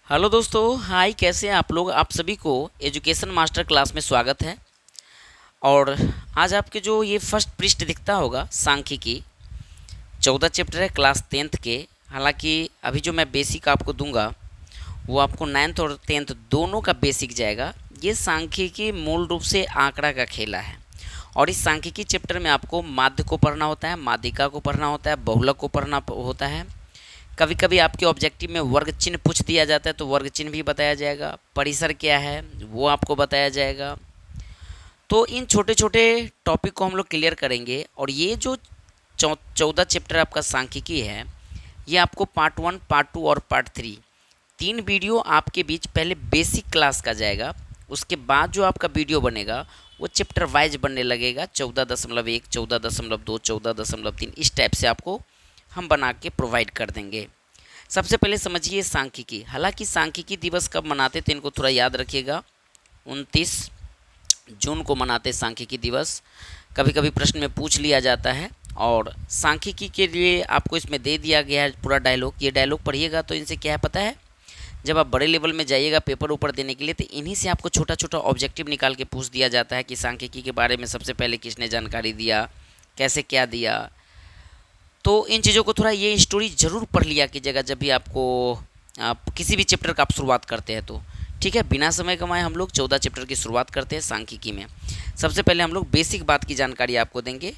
Hello दोस्तों, हाय। कैसे हैं आप लोग? आप सभी को एजुकेशन मास्टर क्लास में स्वागत है। और आज आपके जो ये फर्स्ट पृष्ठ दिखता होगा, सांख्यिकी 14 चैप्टर है क्लास 10th के। हालांकि अभी जो मैं बेसिक आपको दूंगा वो आपको 9th और 10th दोनों का बेसिक जाएगा। ये सांख्यिकी मूल रूप से आंकड़ा का खेला है। और इस सांख्यिकी चैप्टर में आपको माध्य को पढ़ना होता है, माध्यिका को पढ़ना होता है, बहुलक को पढ़ना होता है। कभी कभी आपके ऑब्जेक्टिव में वर्ग चिन्ह पूछ दिया जाता है तो वर्ग चिन्ह भी बताया जाएगा। परिसर क्या है वो आपको बताया जाएगा। तो इन छोटे छोटे टॉपिक को हम लोग क्लियर करेंगे। और ये जो 14 चैप्टर आपका सांख्यिकी है, ये आपको पार्ट 1, पार्ट 2 और पार्ट 3 तीन वीडियो आपके बीच पहले बेसिक क्लास का जाएगा। उसके बाद जो आपका वीडियो बनेगा वो चैप्टर वाइज बनने लगेगा। 14.1, 14.2, 14.3 इस टाइप से आपको हम बना के प्रोवाइड कर देंगे। सबसे पहले समझिए सांख्यिकी। हालांकि सांख्यिकी दिवस कब मनाते थे इनको थोड़ा याद रखिएगा। 29 जून को मनाते सांख्यिकी दिवस। कभी कभी प्रश्न में पूछ लिया जाता है। और सांख्यिकी के लिए आपको इसमें दे दिया गया है पूरा डायलॉग। ये डायलॉग पढ़िएगा तो इनसे क्या है पता है, जब आप बड़े लेवल में जाइएगा पेपर ऊपर देने के लिए तो इन्हीं से आपको छोटा छोटा ऑब्जेक्टिव निकाल के पूछ दिया जाता है कि सांख्यिकी के बारे में सबसे पहले किसने जानकारी दिया, कैसे क्या दिया। तो इन चीज़ों को थोड़ा ये स्टोरी ज़रूर पढ़ लिया कीजिएगा जब भी आपको आप किसी भी चैप्टर का आप शुरुआत करते हैं तो। ठीक है, बिना समय गंवाए हम लोग 14 चैप्टर की शुरुआत करते हैं सांख्यिकी में। सबसे पहले हम लोग बेसिक बात की जानकारी आपको देंगे।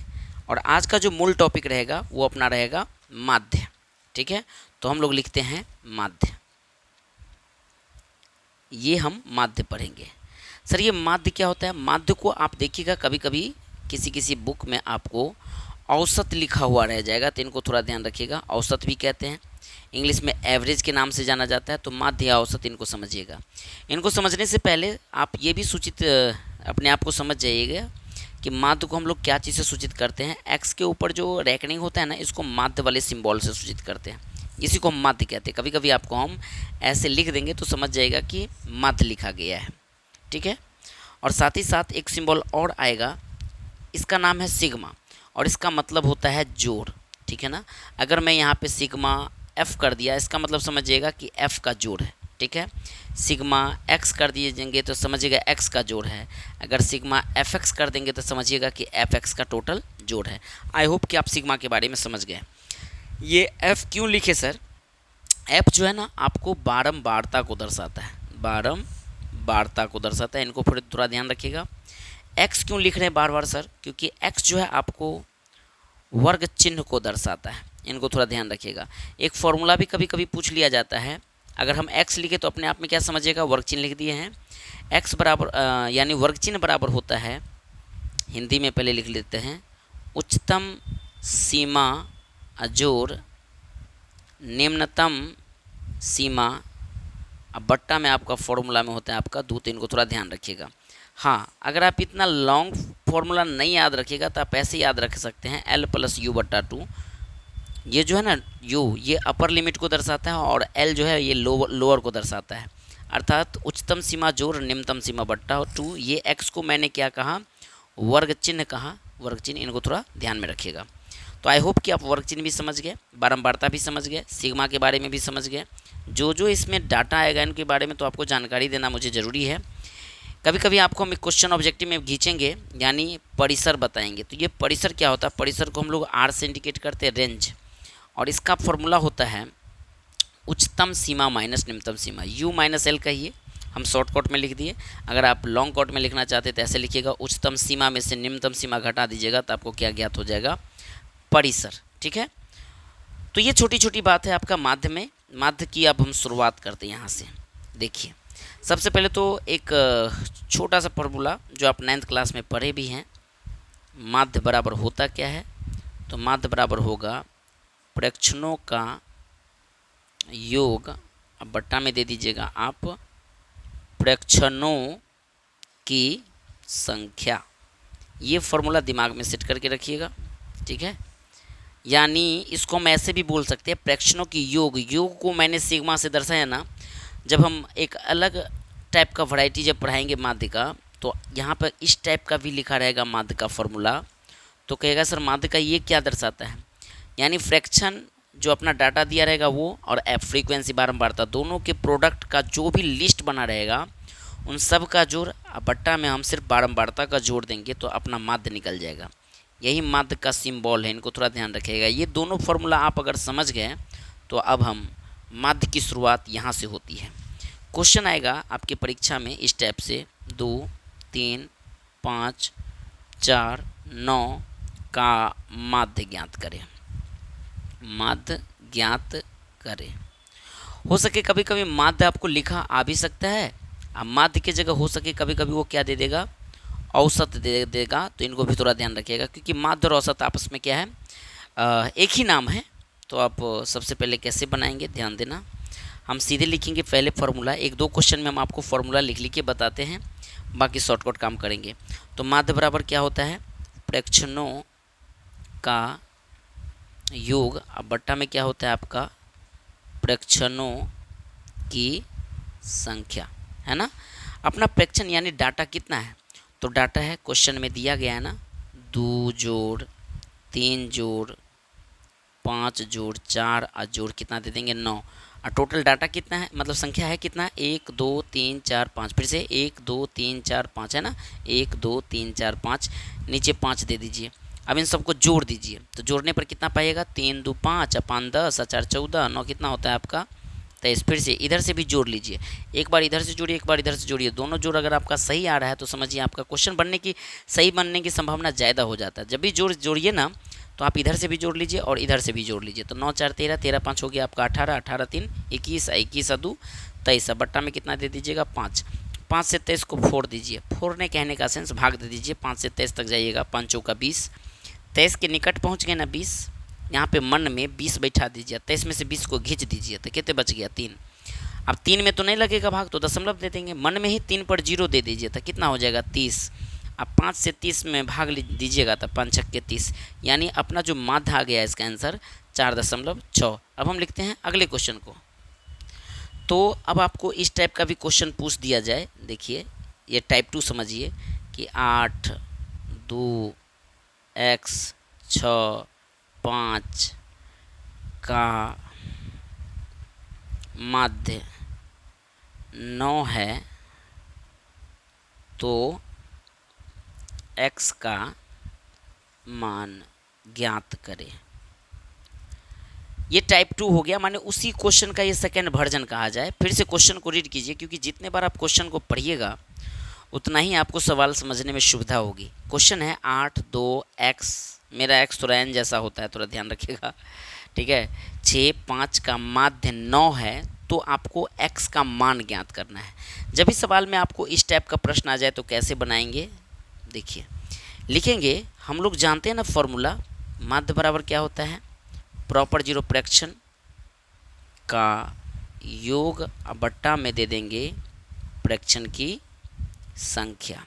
और आज का जो मूल टॉपिक रहेगा वो अपना रहेगा माध्य। ठीक है, तो हम लोग लिखते हैं माध्य। ये हम माध्य पढ़ेंगे। सर ये माध्य क्या होता है? माध्य को आप देखिएगा कभी कभी किसी किसी बुक में आपको औसत लिखा हुआ रह जाएगा, तो इनको थोड़ा ध्यान रखिएगा। औसत भी कहते हैं, इंग्लिश में एवरेज के नाम से जाना जाता है। तो माध्य या औसत इनको समझिएगा। इनको समझने से पहले आप ये भी सूचित अपने आप को समझ जाइएगा कि माध्य को हम लोग क्या चीज़ से सूचित करते हैं। एक्स के ऊपर जो रेकनिंग होता है ना, इसको माध्य वाले सिंबल से सूचित करते हैं। इसी को हम माध्य कहते हैं। कभी कभी आपको हम ऐसे लिख देंगे तो समझ जाएगा कि माध्य लिखा गया है। ठीक है, और साथ ही साथ एक सिंबल और आएगा, इसका नाम है सिग्मा और इसका मतलब होता है जोड़। ठीक है ना, अगर मैं यहाँ पे सिग्मा एफ कर दिया इसका मतलब समझिएगा कि एफ का जोड़ है। ठीक है, सिग्मा एक्स कर दिए तो समझिएगा एक्स का जोड़ है। अगर सिग्मा एफ एक्स कर देंगे तो समझिएगा कि एफ एक्स का टोटल जोड़ है। आई होप कि आप सिग्मा के बारे में समझ गए। ये एफ क्यों लिखे सर? एफ जो है ना आपको बारंबारता को दर्शाता है, बारंबारता को दर्शाता है। इनको फिर थोड़ा ध्यान रखिएगा। एक्स क्यों लिख रहे हैं बार बार सर? क्योंकि एक्स जो है आपको वर्ग चिन्ह को दर्शाता है। इनको थोड़ा ध्यान रखिएगा। एक फॉर्मूला भी कभी कभी पूछ लिया जाता है। अगर हम एक्स लिखे तो अपने आप में क्या समझिएगा, वर्ग चिन्ह लिख दिए हैं। एक्स बराबर यानी वर्ग चिन्ह बराबर होता है, हिंदी में पहले लिख लेते हैं, उच्चतम सीमा अजोर निम्नतम सीमा। अब बट्टा में आपका फॉर्मूला में होता है आपका दूत। इनको थोड़ा ध्यान रखिएगा। हाँ, अगर आप इतना लॉन्ग फॉर्मूला नहीं याद रखिएगा तो आप ऐसे याद रख सकते हैं L + U/2। ये जो है ना U, ये अपर लिमिट को दर्शाता है और L जो है ये लोअर को दर्शाता है। अर्थात उच्चतम सीमा जोड़ निम्नतम सीमा बट्टा 2। ये x को मैंने क्या कहा, वर्ग चिन्ह कहा, वर्ग चिन्ह। इनको थोड़ा ध्यान में रखिएगा। तो आई होप कि आप वर्ग चिन्ह भी समझ गए, बारंबारता भी समझ गए, सिग्मा के बारे में भी समझ गए। जो जो इसमें डाटा आएगा इनके बारे में तो आपको जानकारी देना मुझे ज़रूरी है। कभी कभी आपको हम एक क्वेश्चन ऑब्जेक्टिव में खींचेंगे, यानी परिसर बताएंगे। तो ये परिसर क्या होता है? परिसर को हम लोग आर से इंडिकेट करते हैं, रेंज। और इसका फॉर्मूला होता है उच्चतम सीमा माइनस निम्नतम सीमा। U-L कहिए, हम शॉर्टकट में लिख दिए। अगर आप लॉन्ग कट में लिखना चाहते तो ऐसे लिखिएगा, उच्चतम सीमा में से निम्नतम सीमा घटा दीजिएगा तो आपको क्या ज्ञात हो जाएगा, परिसर। ठीक है, तो ये छोटी छोटी बात है आपका माध्य में। माध्य की अब हम शुरुआत करते हैं यहाँ से। देखिए, सबसे पहले तो एक छोटा सा फॉर्मूला जो आप 9th क्लास में पढ़े भी हैं। माध्य बराबर होता क्या है? तो माध्य बराबर होगा प्रेक्षणों का योग। अब बट्टा में दे दीजिएगा आप प्रेक्षणों की संख्या। ये फॉर्मूला दिमाग में सेट करके रखिएगा। ठीक है, यानी इसको हम ऐसे भी बोल सकते हैं, प्रेक्षणों की योग। योग को मैंने सिग्मा से दर्शाया ना। जब हम एक अलग टाइप का वैरायटी जब पढ़ाएंगे माध्य का, तो यहाँ पर इस टाइप का भी लिखा रहेगा माध्य का फॉर्मूला। तो कहेगा सर माध्य का ये क्या दर्शाता है? यानी फ्रैक्शन जो अपना डाटा दिया रहेगा वो और एफ फ्रीक्वेंसी बारंबारता दोनों के प्रोडक्ट का जो भी लिस्ट बना रहेगा उन सब का जोड़ बट्टा में हम सिर्फ बारंबारता का जोड़ देंगे तो अपना माध्य निकल जाएगा। यही माध्य का सिंबल है, इनको थोड़ा ध्यान रखिएगा। ये दोनों फॉर्मूला आप अगर समझ गए तो अब हम माध्य की शुरुआत यहाँ से होती है। क्वेश्चन आएगा आपकी परीक्षा में इस टाइप से 2, 3, 5, 4, 9 का माध्य ज्ञात करें। माध्य ज्ञात करें। हो सके कभी कभी माध्य आपको लिखा आ भी सकता है। अब माध्य की जगह हो सके कभी कभी वो क्या दे देगा, औसत दे देगा। तो इनको भी थोड़ा ध्यान रखिएगा क्योंकि माध्य और औसत आपस में क्या है, एक ही नाम है। तो आप सबसे पहले कैसे बनाएंगे ध्यान देना। हम सीधे लिखेंगे पहले फार्मूला। 1-2 क्वेश्चन में हम आपको फार्मूला लिख के बताते हैं, बाकी शॉर्टकट काम करेंगे। तो माध्य बराबर क्या होता है, प्रेक्षणों का योग। अब बट्टा में क्या होता है आपका, प्रेक्षणों की संख्या, है ना। अपना प्रेक्षण यानी डाटा कितना है, तो डाटा है क्वेश्चन में दिया गया है ना, 2 जोड़ 3 जोड़ 5 जोड़ 4 और जोड़ कितना दे देंगे 9। और टोटल डाटा कितना है, मतलब संख्या है कितना, 1 2 3 4 5। फिर से 1 2 3 4 5 है ना, 1 2 3 4 5, नीचे 5 दे दीजिए। अब इन सबको जोड़ दीजिए तो जोड़ने पर कितना पाइएगा, 3 2 5 5 10 4 14 9 कितना होता है आपका 23। फिर से इधर से भी जोड़ लीजिए, एक बार इधर से जोड़िए एक बार इधर से जोड़िए। दोनों जोड़ अगर आपका सही आ रहा है तो समझिए आपका क्वेश्चन सही बनने की संभावना ज़्यादा हो जाता है। जब भी जोड़िए ना तो आप इधर से भी जोड़ लीजिए और इधर से भी जोड़ लीजिए। तो 9 4 13, 13 5 हो गया आपका 18, 18 3 21, 21 2 23। बट्टा में कितना दे दीजिएगा 5। 5 से 23 को फोड़ दीजिए, फोड़ने कहने का सेंस भाग दे दीजिए। 5 से 23 तक जाइएगा, 5 चौका 20। 23 के निकट पहुँच गए ना 20, यहाँ पे मन में 20 बैठा दीजिए। 23 में से 20 को खींच दीजिए तो कितने बच गया 3। अब 3 में तो नहीं लगेगा भाग तो दशमलव दे देंगे, मन में ही 3 पर 0 दे दीजिए तो कितना हो जाएगा 30। अब 5 से 30 में भाग दीजिएगा तो 5 छक्के 30, यानी अपना जो माध्य आ गया इसका आंसर 4.6। अब हम लिखते हैं अगले क्वेश्चन को। तो अब आपको इस टाइप का भी क्वेश्चन पूछ दिया जाए, देखिए ये टाइप 2 समझिए कि 8 2 x 6 5 का माध्य 9 है तो x का मान ज्ञात करें। ये टाइप 2 हो गया, माने उसी क्वेश्चन का ये सेकेंड वर्जन कहा जाए। फिर से क्वेश्चन को रीड कीजिए क्योंकि जितने बार आप क्वेश्चन को पढ़िएगा उतना ही आपको सवाल समझने में सुविधा होगी। क्वेश्चन है 8 2 x, मेरा x थोड़ा n जैसा होता है, थोड़ा ध्यान रखिएगा, ठीक है। 6 5 का माध्य 9 है तो आपको x का मान ज्ञात करना है। जब भी सवाल में आपको इस टाइप का प्रश्न आ जाए तो कैसे बनाएंगे, देखिए लिखेंगे। हम लोग जानते हैं ना फॉर्मूला, माध्य बराबर क्या होता है, प्रॉपर जीरो प्रेक्षण का योग बट्टा में दे देंगे प्रेक्षण की संख्या।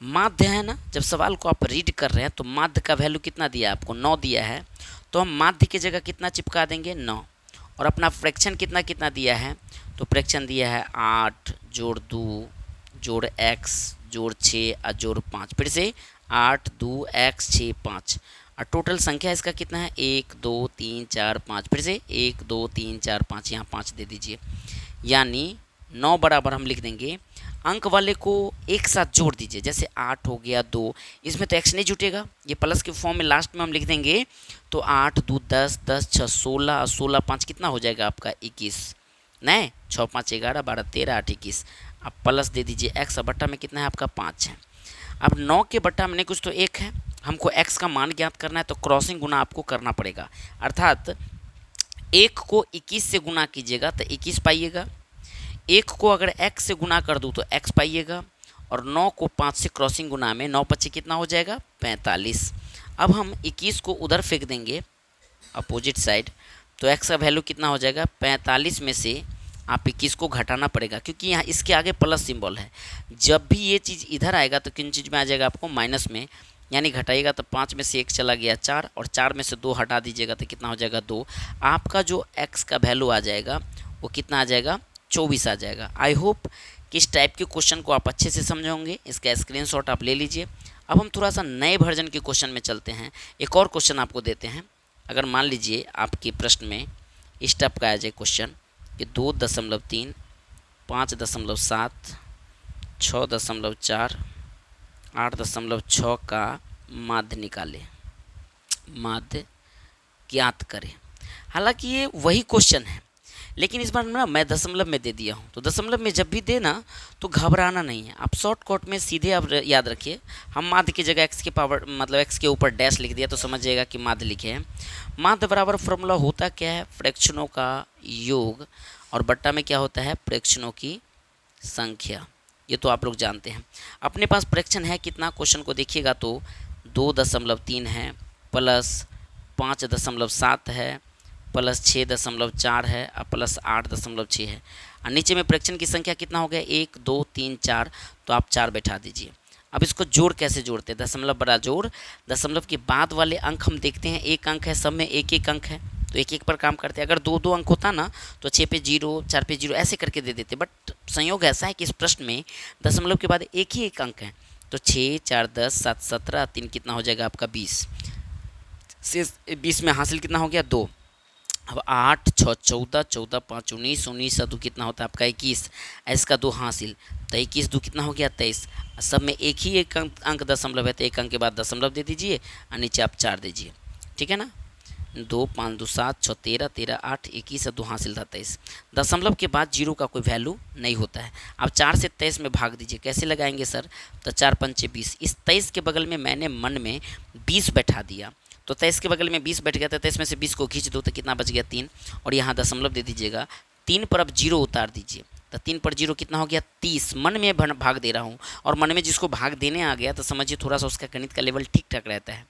माध्य है ना, जब सवाल को आप रीड कर रहे हैं तो माध्य का वैल्यू कितना दिया है आपको, 9 दिया है। तो हम माध्य की जगह कितना चिपका देंगे 9। और अपना फ्रैक्शन कितना कितना दिया है, तो फ्रैक्शन दिया है 8 जोड़ 2 जोड़ x जोड़ 6 और जोड़ 5। फिर से 8 2 x 6 5 और टोटल संख्या इसका कितना है 1 2 3 4 5। फिर से 1 2 3 4 5, यहाँ 5 दे दीजिए, यानी 9 बराबर हम लिख देंगे। अंक वाले को एक साथ जोड़ दीजिए, जैसे 8 हो गया 2, इसमें तो x नहीं जुटेगा, ये प्लस के फॉर्म में लास्ट में हम लिख देंगे। तो 8 2 10 10 6 16 और 16 5 कितना हो जाएगा आपका 21, नहीं 6 5 11 12 13 8 21। अब प्लस दे दीजिए x, बट्टा में कितना है आपका 5 है। अब 9 के बट्टा में कुछ तो 1 है, हमको x का मान ज्ञात करना है तो क्रॉसिंग गुना आपको करना पड़ेगा, अर्थात 1 को 21 से गुना कीजिएगा तो 21 पाइएगा। 1 को अगर x से गुना कर दूँ तो x पाइएगा। और 9 को 5 से क्रॉसिंग गुना में 9 5 कितना हो जाएगा 45। अब हम 21 को उधर फेंक देंगे अपोजिट साइड, तो x का वैल्यू कितना हो जाएगा 45 में से आप 21 को घटाना पड़ेगा क्योंकि यहाँ इसके आगे प्लस सिंबल है। जब भी ये चीज़ इधर आएगा तो किन चीज़ में आ जाएगा आपको माइनस में, यानी घटाइएगा तो 5 में से 1 चला गया 4 और 4 में से 2 हटा दीजिएगा तो कितना हो जाएगा 2। आपका जो x का वैल्यू आ जाएगा वो कितना आ जाएगा 24 आ जाएगा। आई होप कि इस टाइप के क्वेश्चन को आप अच्छे से समझे होंगे, इसका स्क्रीनशॉट आप ले लीजिए। अब हम थोड़ा सा नए वर्जन के क्वेश्चन में चलते हैं। एक और क्वेश्चन आपको देते हैं, अगर मान लीजिए आपके प्रश्न में इस टाइप का आ जाए क्वेश्चन कि 2.3, 5.7, 6.4, 8.6 का माध्य निकाले, माध्य ज्ञात करें। हालांकि ये वही क्वेश्चन है, लेकिन इस बार ना मैं दशमलव में दे दिया हूँ। तो दशमलव में जब भी देना तो घबराना नहीं है, आप शॉर्टकट में सीधे आप याद रखिए। हम माध्य की जगह x के पावर मतलब x के ऊपर डैश लिख दिया तो समझ जाएगा कि माध्य लिखे हैं। माध्य बराबर फॉर्मूला होता क्या है, फ्रैक्शनों का योग और बट्टा में क्या होता है, फ्रैक्शनों की संख्या। ये तो आप लोग जानते हैं। अपने पास फ्रैक्शन है कितना, क्वेश्चन को देखिएगा तो 2.3 है, प्लस 5.7 है, प्लस 6.4 है और प्लस 8.6 है। और नीचे में फ्रैक्शन की संख्या कितना हो गया, 1 2 3 4, तो आप 4 बैठा दीजिए। अब इसको जोड़ कैसे जोड़ते हैं, दशमलव बड़ा जोड़, दशमलव के बाद वाले अंक हम देखते हैं, एक अंक है, सब में एक एक अंक है तो एक एक पर काम करते हैं। अगर दो दो अंक होता ना तो 6 पे 0, 4 पे 0 ऐसे करके दे देते, बट संयोग ऐसा है कि इस प्रश्न में दशमलव के बाद एक ही एक अंक है। तो 6 4 10 7 17 3 कितना हो जाएगा आपका 20 से 20 में हासिल कितना हो गया 2। अब 8 6 14, 14 5 19, 19 2 कितना होता है आपका 21, इसका 2 हासिल तो 21 2 कितना हो गया 23। सब में एक ही एक अंक दशमलव है तो एक अंक के बाद दशमलव दे दीजिए और नीचे आप 4 दीजिए, ठीक है ना। 2 5 2 7 6 13, 13 8 21 2 हासिल था 23। दशमलव के बाद जीरो का कोई वैल्यू नहीं होता है। आप 4 से 23 में भाग दीजिए, कैसे लगाएंगे सर, तो 4 5 20। इस 23 के बगल में मैंने मन में 20 बैठा दिया तो 23 के बगल में 20 बैठ गया था, 23 में से 20 को खींच दो तो कितना बच गया 3, और यहाँ दशमलव दे दीजिएगा। 3 पर अब जीरो उतार दीजिए तो 3 पर जीरो कितना हो गया 30। मन में भाग दे रहा हूँ और मन में जिसको भाग देने आ गया तो समझिए थोड़ा सा उसका गणित का लेवल ठीक ठाक रहता है।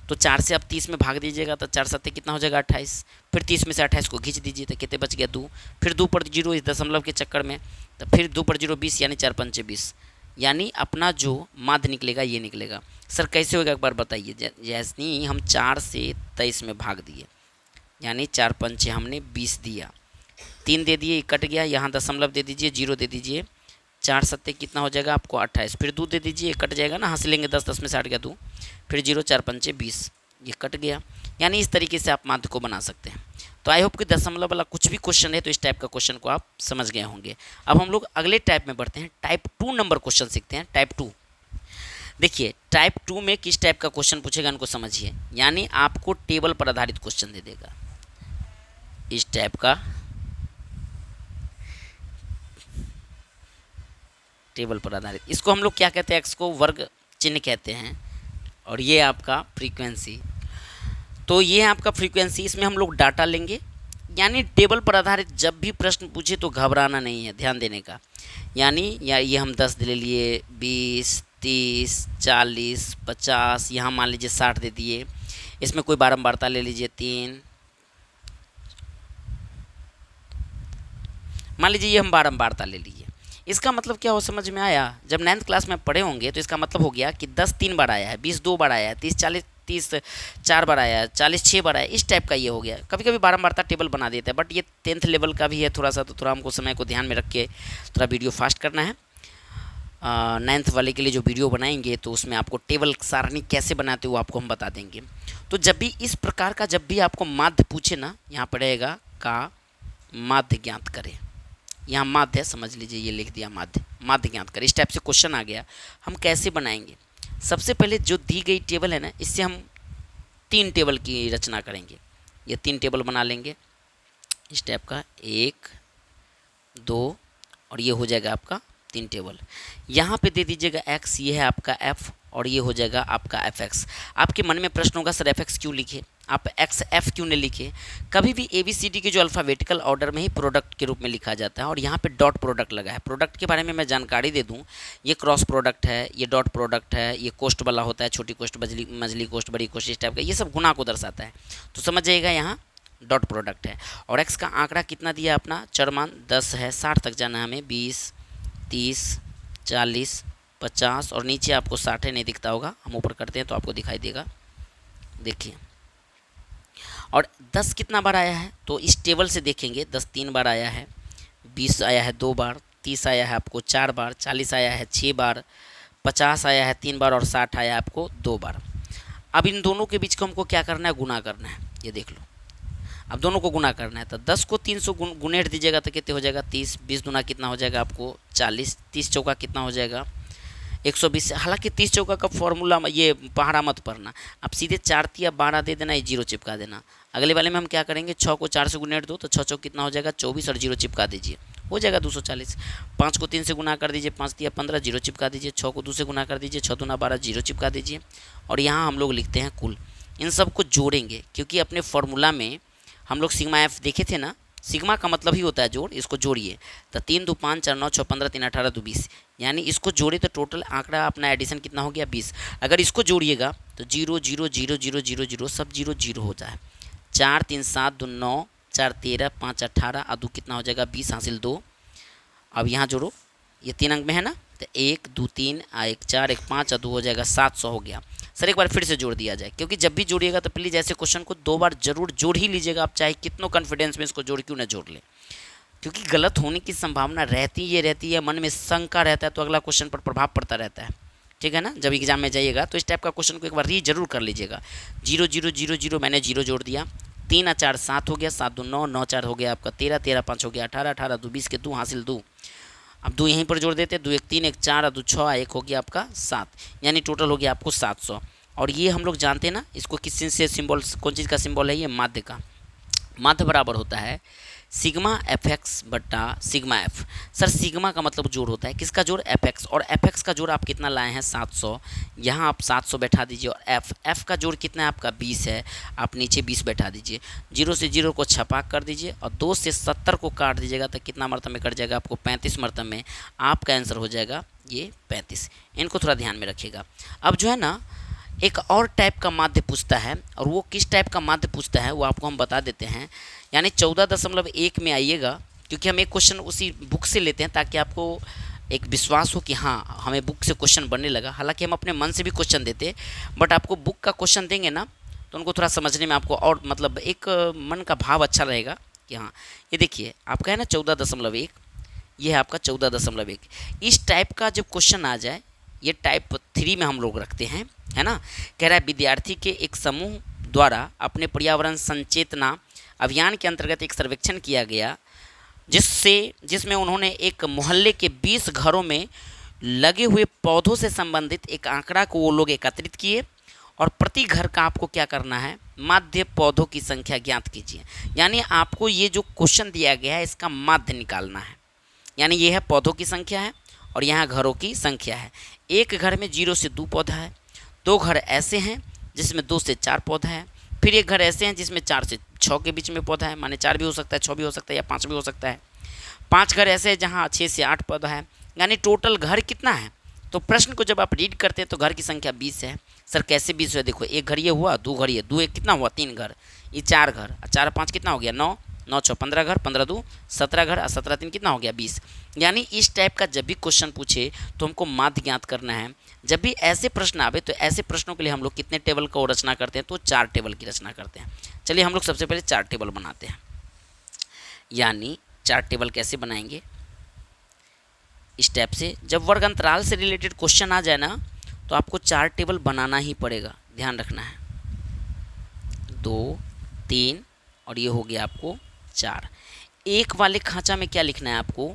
तो 4 से अब 30 में भाग दीजिएगा तो 4 7 कितना हो जाएगा 28, फिर 30 में से 28 को खींच दीजिए तो कितने बच गया 2, फिर 2 पर जीरो इस दशमलव के चक्कर में, तो फिर 2 पर जीरो 20 यानी 4 5 20, यानी अपना जो माध्य निकलेगा ये निकलेगा। सर कैसे होगा एक बार बताइए। जैसे हम 4 से 23 में भाग दिए यानी 4 5 हमने 20 दिया, 3 दे दिए कट गया, यहाँ दशमलव दे दीजिए, 0 दे दीजिए, 4 7 कितना हो जाएगा आपको 28, फिर 2 दे दीजिए कट जाएगा ना, हासिलेंगे 10, 10 में से 8 गया 2, फिर 0 4 5 20, ये कट गया। यानी इस तरीके से आप माध्य को बना सकते हैं। तो आई होप कि दशमलव वाला कुछ भी क्वेश्चन है तो इस टाइप का क्वेश्चन को आप समझ गए होंगे। अब हम लोग अगले टाइप में बढ़ते हैं, टाइप 2 नंबर क्वेश्चन सीखते हैं। टाइप 2 देखिए, टाइप 2 में किस टाइप का क्वेश्चन पूछेगा इनको समझिए। यानी आपको टेबल पर आधारित क्वेश्चन दे देगा इस टाइप का, टेबल पर आधारित। इसको हम लोग क्या कहते हैं, एक्स को वर्ग चिन्ह कहते हैं और ये आपका फ्रीक्वेंसी। तो ये है आपका फ्रीक्वेंसी, इसमें हम लोग डाटा लेंगे। यानी टेबल पर आधारित जब भी प्रश्न पूछे तो घबराना नहीं है, ध्यान देने का। यानी या ये हम 10 ले लिए, 20 30 40 50, यहाँ मान लीजिए 60 दे दिए। इसमें कोई बारंबारता ले लीजिए 3, मान लीजिए ये हम बारंबारता ले लीजिए। इसका मतलब क्या हो समझ में आया, जब 9th क्लास में पढ़े होंगे तो इसका मतलब हो गया कि 10 3 बार आया है, 20 2 बार आया है, 30 4 बार आया है, 40 6 बार आया है, इस टाइप का ये हो गया। कभी कभी बारंबारता टेबल बना देता है, बट ये 10th लेवल का भी है थोड़ा सा, तो थोड़ा हमको समय को ध्यान में रख के थोड़ा वीडियो फास्ट करना है। 9th वाले के लिए जो वीडियो बनाएंगे तो उसमें आपको टेबल सारणी कैसे बनाते हो आपको हम बता देंगे। तो जब भी इस प्रकार का जब भी आपको माध्य पूछे ना, यहाँ पड़ेगा का माध्य ज्ञात करें। यहाँ माध्य समझ लीजिए, ये लिख दिया माध्य, माध्य ज्ञात करें। इस टाइप से क्वेश्चन आ गया, हम कैसे बनाएंगे। सबसे पहले जो दी गई टेबल है ना, इससे हम 3 टेबल की रचना करेंगे। ये 3 टेबल बना लेंगे इस टाइप का, 1 2 और ये हो जाएगा आपका 3 टेबल। यहाँ पे दे दीजिएगा x, ये है आपका f और ये हो जाएगा आपका fx। आपके मन में प्रश्न होगा सर fx क्यों लिखे, आप एक्स एफ क्यों नहीं लिखे। कभी भी ABCD के जो अल्फ़ाबेटिकल ऑर्डर में ही प्रोडक्ट के रूप में लिखा जाता है और यहाँ पे डॉट प्रोडक्ट लगा है। प्रोडक्ट के बारे में मैं जानकारी दे दूँ, ये क्रॉस प्रोडक्ट है, ये डॉट प्रोडक्ट है, ये कोष्ट वाला होता है, छोटी कोष्ट मझली कोष्ट बड़ी कोष्ट इस टाइप का, ये सब गुणा को दर्शाता है। तो समझ जाइएगा यहाँ डॉट प्रोडक्ट है। और एक्स का आंकड़ा कितना दिया अपना, चरमान 10 है, 60 तक जाना है हमें, 20 30 40 50 और नीचे आपको 60 नहीं दिखता होगा, हम ऊपर करते हैं तो आपको दिखाई देगा, देखिए। और 10 कितना बार आया है, तो इस टेबल से देखेंगे 10 3 बार आया है, 20 आया है 2 बार, 30 आया है आपको 4 बार, 40 आया है 6 बार, 50 आया है 3 बार और 60 आया है आपको 2 बार। अब इन दोनों के बीच को हमको क्या करना है, गुना करना है। ये देख लो, अब दोनों को गुना करना है तो 10 को 300 गुने हट दीजिएगा तो कितने हो जाएगा 30, 20 दूना कितना हो जाएगा आपको 40, 30 चौका कितना हो जाएगा 120। हालांकि 30 चौका का फॉर्मूला ये पहाड़ा मत पढ़ना, आप सीधे 4 तिया 12 दे देना, ये जीरो चिपका देना। अगले वाले में हम क्या करेंगे, 6 को 4 से गुना हट दो तो 6 चौक कितना हो जाएगा 24 और जीरो चिपका दीजिए, हो जाएगा 240। 5 को 3 से गुना कर दीजिए, 5 तिया 15 जीरो चिपका दीजिए, 6 को 2 से गुना कर दीजिए, 6 दूना 12 जीरो चिपका दीजिए। और यहाँ हम लोग लिखते हैं कुल, इन सब को जोड़ेंगे क्योंकि अपने फॉर्मूला में हम लोग सिग्मा एफ देखे थे ना, सिग्मा का मतलब ही होता है जोड़, इसको जोड़िए तो 3 2 5 4 9 6 15 3 18 2 20, यानी इसको जोड़े तो टोटल आंकड़ा अपना एडिशन कितना हो गया 20। अगर इसको जोड़िएगा तो 0 0 0 0 0 0 सब 0 0 हो जाए। 4 3 7 2 9 4 13 5 18 और 2 कितना हो जाएगा 20 हासिल 2। अब यहाँ जोड़ो, ये 3 अंक में है ना, तो 1 2 3 1 4 1 5 और 2 हो जाएगा 700 हो गया। सर एक बार फिर से जोड़ दिया जाए, क्योंकि जब भी जोड़िएगा तो प्लीज़ ऐसे क्वेश्चन को 2 बार जरूर जोड़ ही लीजिएगा, आप चाहे कितनों कॉन्फिडेंस में इसको जोड़ क्यों ना जोड़ लें, क्योंकि गलत होने की संभावना रहती है, मन में शंका रहता है तो अगला क्वेश्चन पर प्रभाव पड़ता रहता है। ठीक है ना, जब एग्जाम में जाइएगा तो इस टाइप का क्वेश्चन को एक बार री जरूर कर लीजिएगा। 0 0 0 0 मैंने 0 जोड़ दिया, 3 और 4 7 हो गया, 7 2 9 9 4 हो गया आपका 13, 13 5 हो गया 18, 18 2 20 के 2 हासिल 2। अब 2 यहीं पर जोड़ देते, 2 1 3 1 4 और 2 6 1 हो गया आपका 7, यानी टोटल हो गया आपको 700। और ये हम लोग जानते हैं ना, इसको किस चीज़ से सिंबल, कौन चीज़ का सिंबल है, ये माध्य का। माध्य बराबर होता है सिग्मा एफ एक्स बट्टा सिग्मा एफ। सर सिग्मा का मतलब जोड़ होता है, किसका जोड़, एफ एक्स, और एफ एक्स का जोड़ आप कितना लाए हैं 700, यहाँ आप 700 बैठा दीजिए, और एफ का जोड़ कितना है आपका 20 है, आप नीचे 20 बैठा दीजिए। 0 से 0 को छपाक कर दीजिए और 2 से 70 को काट दीजिएगा तो कितना मरतबे में कट जाएगा आपको 35 मरतबे में, आपका आंसर हो जाएगा ये 35। इनको थोड़ा ध्यान में रखिएगा। अब जो है ना एक और टाइप का माध्य पूछता है, और वो किस टाइप का माध्य पूछता है वो आपको हम बता देते हैं। यानी 14.1 में आइएगा, क्योंकि हम एक क्वेश्चन उसी बुक से लेते हैं ताकि आपको एक विश्वास हो कि हाँ हमें बुक से क्वेश्चन बनने लगा। हालांकि हम अपने मन से भी क्वेश्चन देते हैं, बट आपको बुक का क्वेश्चन देंगे ना तो उनको थोड़ा समझने में आपको और मतलब एक मन का भाव अच्छा रहेगा कि हाँ ये देखिए आपका है ना 14.1, ये है आपका 14.1। इस टाइप का जब क्वेश्चन आ जाए, ये टाइप 3 में हम लोग रखते हैं, है ना। कह रहा है विद्यार्थी के एक समूह द्वारा अपने पर्यावरण संचेतना अभियान के अंतर्गत एक सर्वेक्षण किया गया, जिसमें उन्होंने एक मोहल्ले के 20 घरों में लगे हुए पौधों से संबंधित एक आंकड़ा को वो लोग एकत्रित किए, और प्रति घर का आपको क्या करना है, माध्य पौधों की संख्या ज्ञात कीजिए। यानी आपको ये जो क्वेश्चन दिया गया है इसका माध्य निकालना है। यानी ये है पौधों की संख्या है और यहाँ घरों की संख्या है। एक घर में 0 से 2 पौधा है, 2 घर ऐसे हैं जिसमें 2 से 4 पौधा है, फिर एक घर ऐसे हैं जिसमें 4 से 6 के बीच में पौधा है, माने 4 भी हो सकता है, 6 भी हो सकता है या 5 भी हो सकता है। 5 घर ऐसे हैं जहाँ 6 से 8 पौधा है, यानी टोटल घर कितना है। तो प्रश्न को जब आप रीड करते हैं तो घर की संख्या 20 है। सर कैसे 20 है, देखो एक घर ये हुआ, 2 घर ये, 2 एक कितना हुआ 3 घर, ये 4 घर, 4 5 कितना हो गया 9, 9 6 15 घर, 15 2 17 घर और 17 3 कितना हो गया 20। यानी इस टाइप का जब भी क्वेश्चन पूछे तो हमको माध्य ज्ञात करना है। जब भी ऐसे प्रश्न आवे तो ऐसे प्रश्नों के लिए हम लोग कितने टेबल को रचना करते हैं, तो 4 टेबल की रचना करते हैं। चलिए हम लोग सबसे पहले 4 टेबल बनाते हैं। यानी 4 टेबल कैसे बनाएंगे, इस टाइप से जब वर्ग अंतराल से रिलेटेड क्वेश्चन आ जाए ना तो आपको 4 टेबल बनाना ही पड़ेगा, ध्यान रखना है। 2 3 और ये हो गया आपको 4। एक वाले खांचा में क्या लिखना है आपको,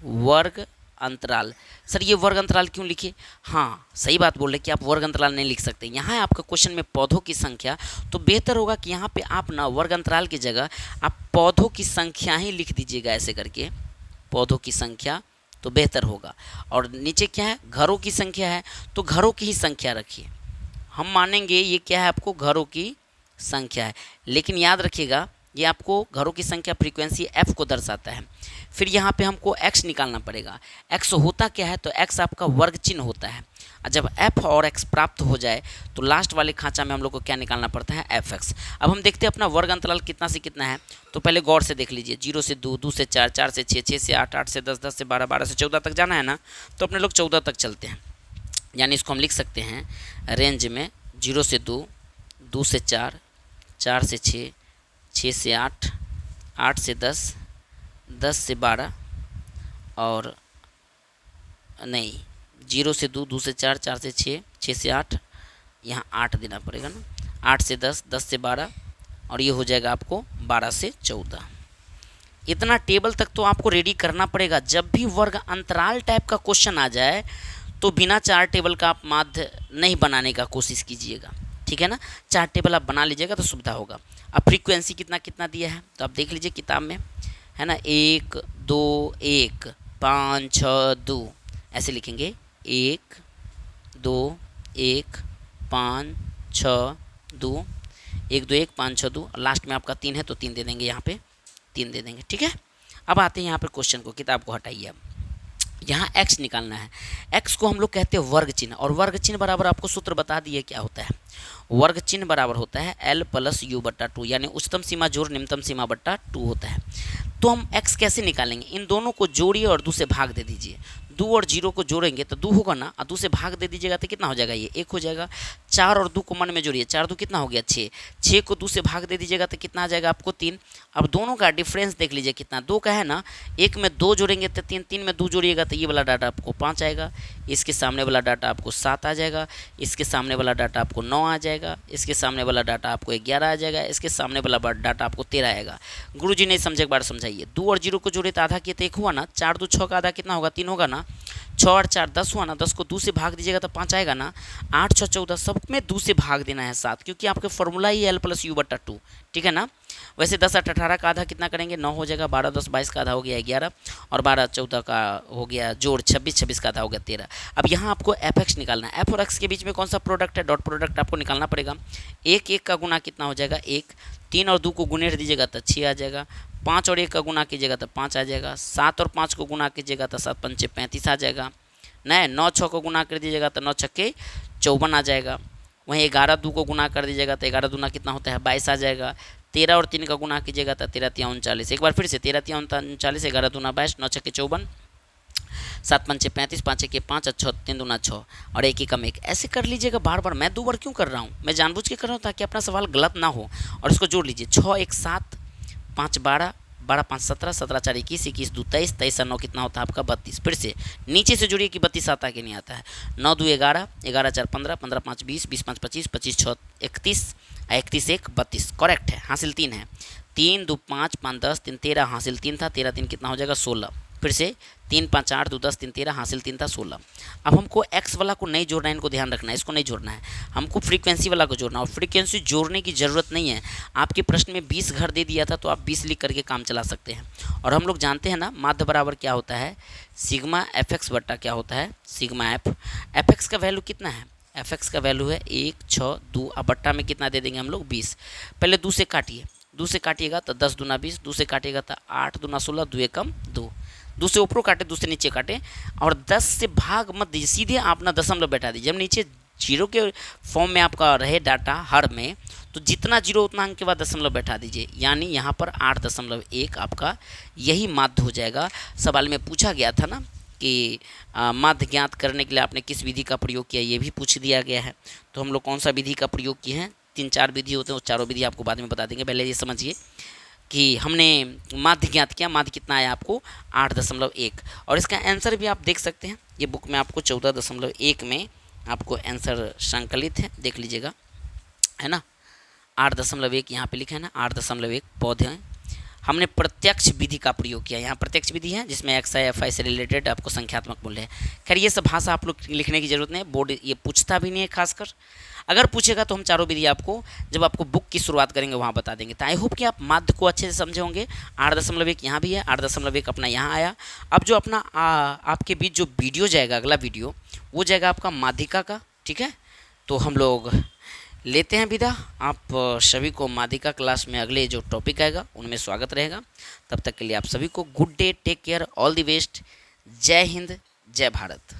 वर्ग अंतराल। सर ये वर्ग अंतराल क्यों लिखे, हाँ सही बात बोल रहे कि आप वर्ग अंतराल नहीं लिख सकते। यहाँ है आपका क्वेश्चन में पौधों की संख्या, तो बेहतर होगा कि यहाँ पे आप ना वर्ग अंतराल की जगह आप पौधों की संख्या ही लिख दीजिएगा, ऐसे करके पौधों की संख्या, तो बेहतर होगा। और नीचे क्या है, घरों की संख्या है, तो घरों की ही संख्या रखिए। हम मानेंगे ये क्या है आपको घरों की संख्या है, लेकिन याद रखिएगा ये आपको घरों की संख्या फ्रीक्वेंसी f को दर्शाता है। फिर यहाँ पे हमको x निकालना पड़ेगा। x होता क्या है, तो x आपका वर्ग चिन्ह होता है। और जब f और x प्राप्त हो जाए तो लास्ट वाले खांचा में हम लोग को क्या निकालना पड़ता है, fx। अब हम देखते हैं अपना वर्ग अंतराल कितना से कितना है, तो पहले गौर से देख लीजिए। 0 से 2, 2 से 4, 4 से 6, 6 से 8, 8 से 10, 10 से 12, 12 से 14 तक जाना है ना, तो अपने लोग 14 तक चलते हैं। यानी इसको हम लिख सकते हैं रेंज में 0 से 2, 2 से 4, 4 से 6, 6 से 8, 8 से 10, 10 से 12 और नहीं 0 से 2, 2 से 4, 4 से 6, 6 से 8, यहाँ 8 देना पड़ेगा ना, 8 से 10, 10 से 12, और ये हो जाएगा आपको 12 से 14। इतना टेबल तक तो आपको रेडी करना पड़ेगा। जब भी वर्ग अंतराल टाइप का क्वेश्चन आ जाए तो बिना 4 टेबल का आप माध्य नहीं बनाने का कोशिश कीजिएगा, ठीक है ना। 4 टेबल आप बना लीजिएगा तो सुविधा होगा। अब फ्रीक्वेंसी कितना कितना दिया है तो आप देख लीजिए किताब में, है ना। 1 2 1 5 6 2 ऐसे लिखेंगे। 1 2 1 5 6 2 1 2 1 5 6 2, लास्ट में आपका 3 है तो 3 दे देंगे, यहाँ पे 3 दे देंगे, ठीक है। अब आते हैं यहाँ पर क्वेश्चन को, किताब को हटाइए। अब यहाँ x निकालना है। x को हम लोग कहते हैं वर्ग चिन्ह, और वर्ग चिन्ह बराबर आपको सूत्र बता दिए क्या होता है। वर्ग चिन्ह बराबर होता है L + U बट्टा 2, यानी उच्चतम सीमा जोड़ निम्नतम सीमा बट्टा 2 होता है। तो हम x कैसे निकालेंगे, इन दोनों को जोड़िए और 2 से भाग दे दीजिए। 2 और 0 को जोड़ेंगे तो 2 होगा ना, और 2 से भाग दे दीजिएगा तो कितना हो जाएगा, ये 1 हो जाएगा। 4 और 2 को मन में जोड़िए, 4 2 कितना हो गया 6, 6 को 2 से भाग दे दीजिएगा तो कितना आ जाएगा आपको 3। अब दोनों का डिफरेंस देख लीजिए कितना, 2 का है ना, 1 में 2 जोड़ेंगे तो 3, 3 में 2 जोड़िएगा तो ये वाला डाटा आपको 5 आएगा, इसके सामने वाला डाटा आपको 7 आ जाएगा, इसके सामने वाला डाटा आपको 9 आ जाएगा, इसके सामने वाला डाटा आपको 11 आ जाएगा, इसके सामने वाला डाटा आपको 13 आएगा। गुरुजी नहीं समझे एक बार समझाइए। 2 और 0 को जोड़े तो आधा किए तो 1 हुआ ना, 4 2 6 का आधा कितना होगा 3 होगा ना, 6 और 4 10 हुआ ना, 10 को 2 से भाग दीजिएगा तो 5 आएगा ना, 8 6 14, सब में 2 से भाग देना है 7, क्योंकि आपके फॉर्मूला ही L + U बट्टा 2, ठीक है ना। वैसे 10 8 18 का आधा कितना करेंगे 9 हो जाएगा, 12 10 22 का आधा हो गया 11, और 12 14 का हो गया जोड़ 26, 26 का आधा हो गया 13। अब यहाँ आपको fx निकालना है। f और x के बीच में कौन सा प्रोडक्ट है, डॉट प्रोडक्ट आपको निकालना पड़ेगा। 1 1 का गुना कितना हो जाएगा 1, 3 और 2 को गुने दीजिएगा तो 6 आ जाएगा, 5 और 1 का गुना कीजिएगा तो 5 आ जाएगा, 7 और 5 को गुना कीजिएगा तो 7 5 35 आ जाएगा, नहीं 9 6 को गुना कर दीजिएगा तो 9 छक्के 54 आ जाएगा। वहीं 11 2 को गुना कर दीजिएगा तो 11 दूना कितना होता है 22 आ जाएगा। 13 और 3 का गुना कीजिएगा तो 13 3 39, एक बार फिर से 13 3 39, 11 दूना 22, 9 छक्के 54, 7 5 35, 5 1 5 और 6 3 दूना 6 और 1 1 1, ऐसे कर लीजिएगा बार बार। मैं 2 बार क्यों कर रहा हूँ, मैं जानबूझ के कर रहा हूँ ताकि अपना सवाल गलत ना हो। और इसको जोड़ लीजिए, 6 1 7, 5 12, 12 5 17, 17 4 21, 21 2 23, 23 और 9 कितना होता है आपका 32। फिर से नीचे से जोड़िए कि 32 आता है कि नहीं आता है। 9 2 11, 11 4 15, 15 5 20, 20 5 25, 25 6 31, 31 1 32, करेक्ट है, हासिल 3 है। 3 2 5 5 10, 3 13, हासिल 3 था, 13 3 कितना हो जाएगा 16। फिर से 3 5 8 2 10, 3 13, हासिल 3 था 16। अब हमको x वाला को नहीं जोड़ना है, इनको ध्यान रखना है, इसको नहीं जोड़ना है, हमको फ्रीक्वेंसी वाला को जोड़ना है। और फ्रीक्वेंसी जोड़ने की ज़रूरत नहीं है, आपके प्रश्न में 20 घर दे दिया था तो आप 20 लिख करके काम चला सकते हैं। और हम लोग जानते हैं ना माध्य बराबर क्या होता है, सिग्मा fx बट्टा क्या होता है सिग्मा f। fx का वैल्यू कितना है, fx का वैल्यू है 1 6 2, अब बट्टा में कितना दे देंगे हम लोग 20। पहले 2 से काटिए, 2 से काटिएगा तो 10 दूना 20, 2 से काटिएगा तो 8 दूना 16, 2 एकम 2, 2 से ऊपर काटे 2 से नीचे काटे, और 10 से भाग मत दीजिए, सीधे आप ना दशमलव बैठा दीजिए। जब नीचे जीरो के फॉर्म में आपका रहे डाटा हर में, तो जितना जीरो उतना अंक के बाद दशमलव बैठा दीजिए, यानी यहाँ पर 8.1 आपका यही माध्य हो जाएगा। सवाल में पूछा गया था ना कि माध्य ज्ञात करने के लिए आपने किस विधि का प्रयोग किया, ये भी पूछ दिया गया है। तो हम लोग कौन सा विधि का प्रयोग किए हैं, 3-4 विधि होते हैं, वो चारों विधि आपको बाद में बता देंगे। पहले ये समझिए कि हमने माध्य ज्ञात किया, माध्य कितना आया आपको 8.1, और इसका आंसर भी आप देख सकते हैं, ये बुक में आपको 14.1 में आपको आंसर संकलित है, देख लीजिएगा, है ना। 8.1 यहाँ पे लिखा है ना, 8.1 पौधे। हमने प्रत्यक्ष विधि का प्रयोग किया, यहाँ प्रत्यक्ष विधि है जिसमें एक्स आई एफ आई से रिलेटेड आपको संख्यात्मक मूल्य है। खैर ये सब भाषा आप लोग लिखने की जरूरत नहीं है, बोर्ड ये पूछता भी नहीं है खासकर। अगर पूछेगा तो हम चारों विधि आपको जब आपको बुक की शुरुआत करेंगे वहाँ बता देंगे। तो आई होप कि आप माध्य को अच्छे से समझे होंगे। 8.1 यहाँ भी है, 8.1 अपना यहाँ आया। अब जो अपना आपके बीच जो वीडियो जाएगा, अगला वीडियो वो जाएगा आपका माध्यिका का, ठीक है। तो हम लोग लेते हैं विदा, आप सभी को माध्यिका क्लास में अगले जो टॉपिक आएगा उनमें स्वागत रहेगा। तब तक के लिए आप सभी को good day, take care, all the best, जय हिंद, जय भारत।